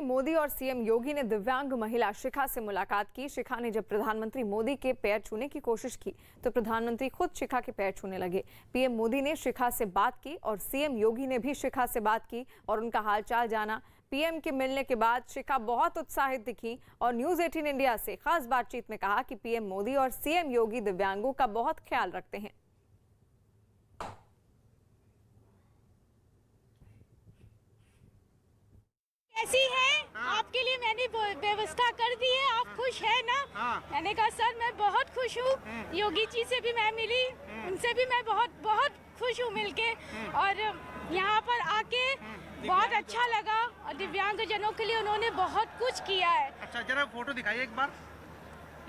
प्रधानमंत्री मोदी और सीएम योगी ने दिव्यांग महिला शिखा से मुलाकात की। शिखा ने जब प्रधानमंत्री मोदी के पैर छूने की कोशिश की तो प्रधानमंत्री खुद शिखा के पैर छूने लगे। पीएम मोदी ने शिखा से बात की और सीएम योगी ने भी शिखा से बात की और उनका हालचाल जाना। पीएम के मिलने के बाद शिखा बहुत उत्साहित दिखी और न्यूज 18 इंडिया से खास बातचीत में कहा कि पीएम मोदी और सीएम योगी दिव्यांगों का बहुत ख्याल रखते हैं। कैसी है? आपके लिए मैंने व्यवस्था कर दी है, आप खुश है ना? मैंने कहा सर मैं बहुत खुश हूँ। योगी जी से भी मैं मिली, उनसे भी मैं बहुत बहुत खुश हूँ मिलके, और यहाँ पर आके बहुत अच्छा लगा और दिव्यांग जनों के लिए उन्होंने बहुत कुछ किया है। अच्छा, जरा फोटो दिखाइए एक बार।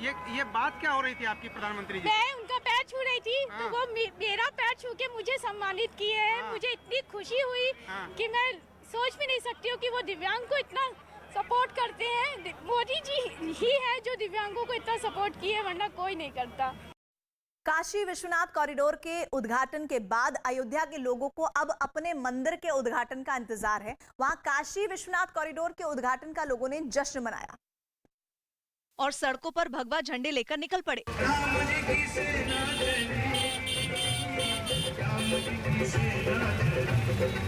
ये बात क्या हो रही थी आपकी प्रधानमंत्री जी? मैं उनका पैर छू रही थी तो वो मेरा पैर छू के मुझे सम्मानित किए हैं। मुझे इतनी खुशी हुई कि मैं सोच भी नहीं सकती हूँ कि वो दिव्यांग को इतना सपोर्ट करते हैं। मोदी जी ही है जो दिव्यांगों को इतना सपोर्ट किए, वरना कोई नहीं करता। काशी विश्वनाथ कॉरिडोर के उद्घाटन के बाद अयोध्या के लोगों को अब अपने मंदिर के उद्घाटन का इंतजार है। वहां काशी विश्वनाथ कॉरिडोर के उद्घाटन का लोगों ने जश्न मनाया और सड़कों पर भगवा झंडे लेकर निकल पड़े।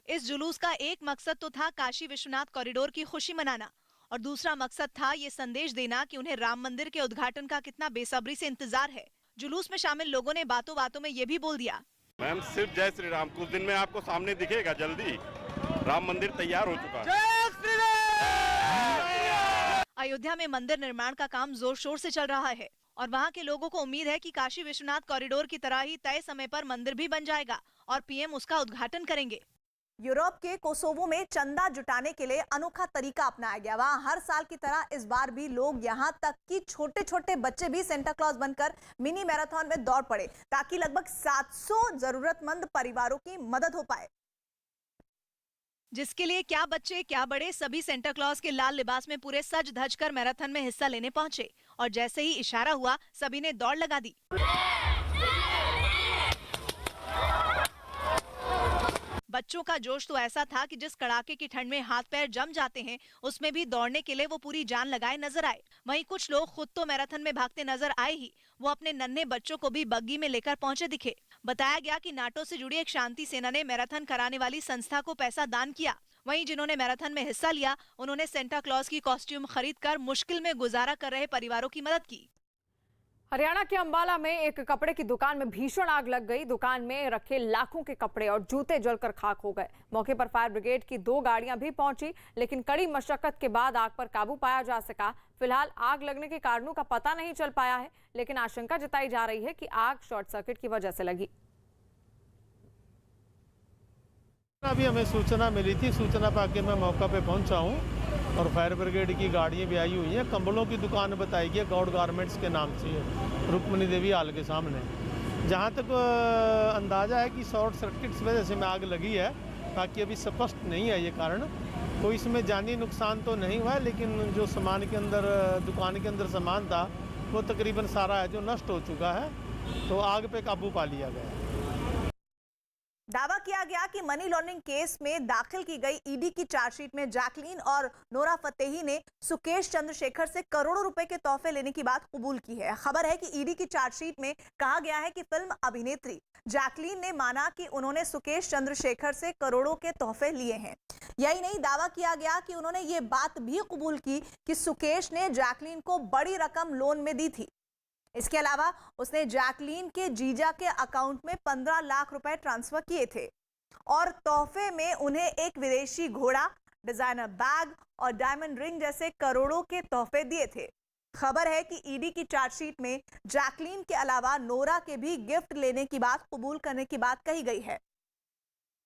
इस जुलूस का एक मकसद तो था काशी विश्वनाथ कॉरिडोर की खुशी मनाना और दूसरा मकसद था ये संदेश देना कि उन्हें राम मंदिर के उद्घाटन का कितना बेसब्री से इंतजार है। जुलूस में शामिल लोगों ने बातों बातों में ये भी बोल दिया, मैम सिर्फ जय श्री राम। कुछ दिन में आपको सामने दिखेगा, जल्दी राम मंदिर तैयार हो चुका है। जय श्री राम। अयोध्या में मंदिर निर्माण का काम जोर शोर से चल रहा है और वहां के लोगों को उम्मीद है कि काशी विश्वनाथ कॉरिडोर की तरह ही तय समय पर मंदिर भी बन जाएगा और पीएम उसका उद्घाटन करेंगे। यूरोप के कोसोवो में चंदा जुटाने के लिए अनोखा तरीका अपनाया गया। वहां हर साल की तरह इस बार भी लोग यहां तक कि छोटे छोटे बच्चे भी सेंटा क्लॉज बनकर मिनी मैराथन में दौड़ पड़े ताकि लगभग 700 जरूरतमंद परिवारों की मदद हो पाए, जिसके लिए क्या बच्चे क्या बड़े सभी सेंटा क्लॉज के लाल लिबास में पूरे सज धज कर मैराथन में हिस्सा लेने पहुंचे और जैसे ही इशारा हुआ सभी ने दौड़ लगा दी। बच्चों का जोश तो ऐसा था कि जिस कड़ाके की ठंड में हाथ पैर जम जाते हैं उसमें भी दौड़ने के लिए वो पूरी जान लगाए नजर आए। वहीं कुछ लोग खुद तो मैराथन में भागते नजर आए ही, वो अपने नन्हे बच्चों को भी बग्गी में लेकर पहुंचे दिखे। बताया गया कि नाटो से जुड़ी एक शांति सेना ने मैराथन कराने वाली संस्था को पैसा दान किया। वहीं जिन्होंने मैराथन में हिस्सा लिया उन्होंने सेंटा क्लॉज की कॉस्ट्यूम खरीदकर मुश्किल में गुजारा कर रहे परिवारों की मदद की। हरियाणा के अंबाला में एक कपड़े की दुकान में भीषण आग लग गई। दुकान में रखे लाखों के कपड़े और जूते जलकर खाक हो गए। मौके पर फायर ब्रिगेड की 2 गाड़ियां भी पहुंची, लेकिन कड़ी मशक्कत के बाद आग पर काबू पाया जा सका। फिलहाल आग लगने के कारणों का पता नहीं चल पाया है, लेकिन आशंका जताई जा रही है कि आग शॉर्ट सर्किट की वजह से लगी। अभी हमें सूचना मिली थी, सूचना पाके मैं मौका पे पहुंचा हूं और फायर ब्रिगेड की गाड़ियां भी आई हुई हैं। कंबलों की दुकान बताई गई गौड़ गारमेंट्स के नाम से, रुक्मणी देवी हाल के सामने। जहां तक अंदाज़ा है कि शॉर्ट सर्किट की वजह से में आग लगी है, बाकी अभी स्पष्ट नहीं है ये कारण। कोई इसमें जानी नुकसान तो नहीं हुआ है, लेकिन जो सामान के अंदर दुकान के अंदर सामान था वो तकरीबन सारा है जो नष्ट हो चुका है, तो आग पे काबू पा लिया गया। दावा किया गया कि मनी लॉन्ड्रिंग केस में दाखिल की गई ईडी की चार्जशीट में जैकलीन और नोरा फतेही ने सुकेश चंद्रशेखर से करोड़ों रुपए के तोहफे लेने की बात कबूल की है। खबर है कि ईडी की चार्जशीट में कहा गया है कि फिल्म अभिनेत्री जैकलीन ने माना कि उन्होंने सुकेश चंद्रशेखर से करोड़ों के तोहफे लिए हैं। यही नहीं, दावा किया गया कि उन्होंने ये बात भी कबूल की कि सुकेश ने जैकलीन को बड़ी रकम लोन में दी थी। इसके अलावा उसने जैकलीन के जीजा के अकाउंट में 15 लाख रुपए ट्रांसफर किए थे और तोहफे में उन्हें एक विदेशी घोड़ा, डिजाइनर बैग और डायमंड रिंग जैसे करोड़ों के तोहफे दिए थे। खबर है कि ईडी की चार्जशीट में जैकलीन के अलावा नोरा के भी गिफ्ट लेने की बात कबूल करने की बात कही गई है।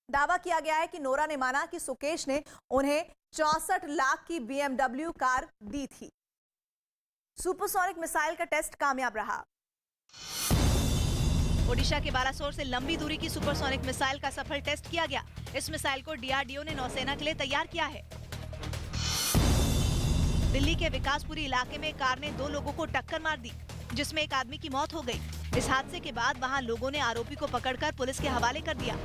दावा किया गया है कि नोरा ने माना कि सुकेश ने उन्हें 64 लाख की BMW कार दी थी। सुपरसोनिक मिसाइल का टेस्ट कामयाब रहा। ओडिशा के बालासोर से लंबी दूरी की सुपरसोनिक मिसाइल का सफल टेस्ट किया गया। इस मिसाइल को DRDO ने नौसेना के लिए तैयार किया है। दिल्ली के विकासपुरी इलाके में कार ने 2 लोगों को टक्कर मार दी, जिसमें एक आदमी की मौत हो गई। इस हादसे के बाद वहां लोगों ने आरोपी को पकड़कर पुलिस के हवाले कर दिया।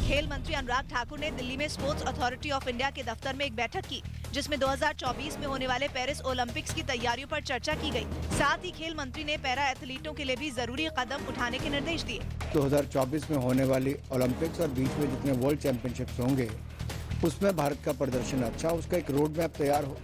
खेल मंत्री अनुराग ठाकुर ने दिल्ली में स्पोर्ट्स अथॉरिटी ऑफ इंडिया के दफ्तर में एक बैठक की, जिसमें 2024 में होने वाले पेरिस ओलंपिक्स की तैयारियों पर चर्चा की गई। साथ ही खेल मंत्री ने पैरा एथलीटों के लिए भी जरूरी कदम उठाने के निर्देश दिए। 2024 में होने वाली ओलंपिक्स और बीच में जितने वर्ल्ड चैंपियनशिप्स होंगे उसमें भारत का प्रदर्शन अच्छा, उसका एक रोड मैप तैयार हो।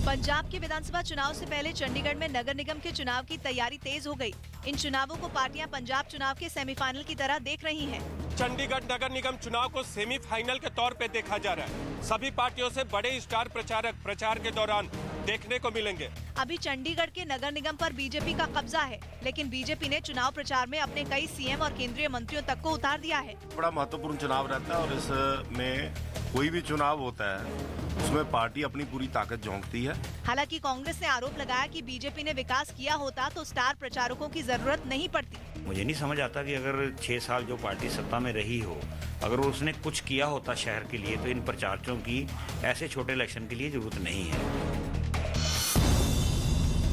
पंजाब के विधानसभा चुनाव से पहले चंडीगढ़ में नगर निगम के चुनाव की तैयारी तेज हो गई। इन चुनावों को पार्टियां पंजाब चुनाव के सेमीफाइनल की तरह देख रही हैं। चंडीगढ़ नगर निगम चुनाव को सेमीफाइनल के तौर पे देखा जा रहा है। सभी पार्टियों से बड़े स्टार प्रचारक प्रचार के दौरान देखने को मिलेंगे। अभी चंडीगढ़ के नगर निगम पर बीजेपी का कब्जा है, लेकिन बीजेपी ने चुनाव प्रचार में अपने कई सीएम और केंद्रीय मंत्रियों तक को उतार दिया है। बड़ा महत्वपूर्ण चुनाव रहता है और इसमें कोई भी चुनाव होता है उसमें पार्टी अपनी पूरी ताकत झोंकती है। हालांकि कांग्रेस ने आरोप लगाया कि बीजेपी ने विकास किया होता तो स्टार प्रचारकों की जरूरत नहीं पड़ती। मुझे नहीं समझ आता कि अगर 6 साल जो पार्टी सत्ता में रही हो, अगर उसने कुछ किया होता शहर के लिए, तो इन प्रचारकों की ऐसे छोटे इलेक्शन के लिए जरूरत नहीं है।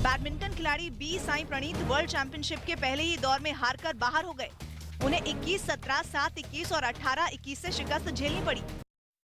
बैडमिंटन खिलाड़ी B Sai Praneeth world championship के पहले ही दौर में हारकर बाहर हो गए। उन्हें 21-17, 7-21 और 18-21 से शिकस्त झेलनी पड़ी।